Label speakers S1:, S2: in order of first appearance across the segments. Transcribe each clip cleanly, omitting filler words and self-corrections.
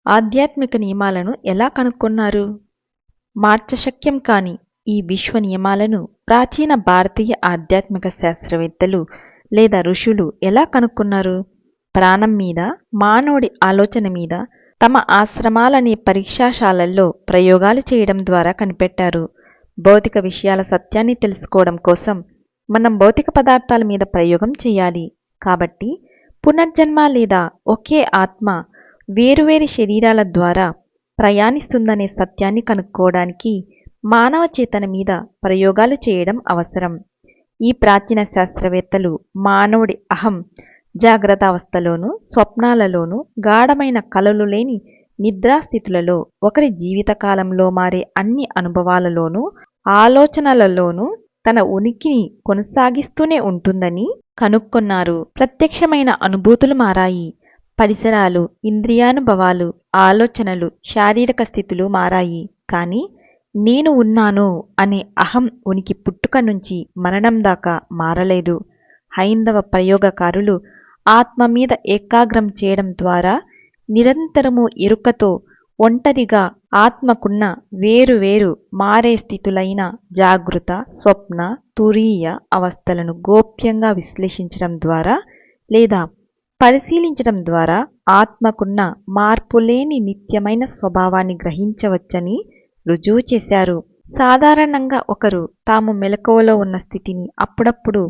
S1: ఆధ్యాత్మిక నియమాలను ఎలా కనుక్కొన్నారు? మార్చశక్యం కాని ఈ విశ్వ నియమాలను ప్రాచీన భారతీయ ఆధ్యాత్మిక శాస్త్రవేత్తలు లేదా ఋషులు ఎలా కనుక్కున్నారు? ప్రాణం మీద, మానవుడి ఆలోచన మీద తమ ఆశ్రమాలనే పరీక్షాశాలల్లో ప్రయోగాలు చేయడం ద్వారా కనిపెట్టారు. భౌతిక విషయాల సత్యాన్ని తెలుసుకోవడం కోసం మనం భౌతిక పదార్థాల మీద ప్రయోగం చేయాలి. కాబట్టి పునర్జన్మ లేదా ఒకే ఆత్మ వేరువేరు శరీరాల ద్వారా ప్రయాణిస్తుందనే సత్యాన్ని కనుక్కోవడానికి మానవ చేతన మీద ప్రయోగాలు చేయడం అవసరం. ఈ ప్రాచీన శాస్త్రవేత్తలు మానవుడి అహం జాగ్రత్తావస్థలోనూ, స్వప్నాలలోనూ, గాఢమైన కలలు లేని నిద్రాస్థితులలో, ఒకరి జీవితకాలంలో మారే అన్ని అనుభవాలలోనూ, ఆలోచనలలోనూ తన ఉనికిని కొనసాగిస్తూనే ఉంటుందని కనుక్కొన్నారు. ప్రత్యక్షమైన అనుభూతులు మారాయి. పరిసరాలు, ఇంద్రియానుభవాలు, ఆలోచనలు, శారీరక స్థితులు మారాయి. కానీ నేను ఉన్నాను అనే అహం ఉనికి పుట్టుక నుంచి మరణం దాకా మారలేదు. హైందవ ప్రయోగకారులు ఆత్మ మీద ఏకాగ్రం చేయడం ద్వారా నిరంతరము ఎరుకతో ఒంటరిగా ఆత్మకున్న వేరువేరు మారే స్థితులైన జాగృత, స్వప్న, తురీయ అవస్థలను గోప్యంగా విశ్లేషించడం ద్వారా లేదా పరిశీలించడం ద్వారా ఆత్మకున్న మార్పులేని నిత్యమైన స్వభావాన్ని గ్రహించవచ్చని రుజువు చేశారు. సాధారణంగా ఒకరు తాము మెలకువలో ఉన్న స్థితిని, అప్పుడప్పుడు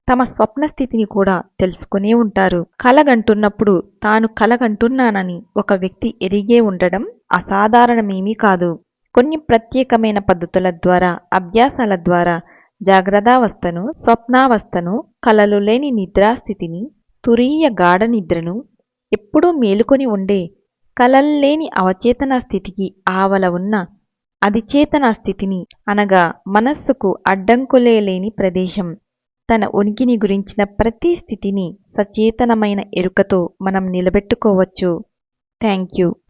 S1: తమ స్వప్న స్థితిని కూడా తెలుసుకునే ఉంటారు. కలగంటున్నప్పుడు తాను కలగంటున్నానని ఒక వ్యక్తి ఎరిగే ఉండడం అసాధారణమేమీ కాదు. కొన్ని ప్రత్యేకమైన పద్ధతుల ద్వారా, అభ్యాసాల ద్వారా జాగ్రత్తావస్థను, స్వప్నావస్థను, కలలు లేని నిద్రాస్థితిని, తురీయ గాఢ నిద్రను, ఎప్పుడూ మేలుకొని ఉండే కలల్లేని అవచేతన స్థితికి ఆవల ఉన్న అధిచేతన స్థితిని, అనగా మనస్సుకు అడ్డంకులే లేని ప్రదేశం, తన ఉనికిని గురించిన ప్రతి స్థితిని సచేతనమైన ఎరుకతో మనం నిలబెట్టుకోవచ్చు. Thank you.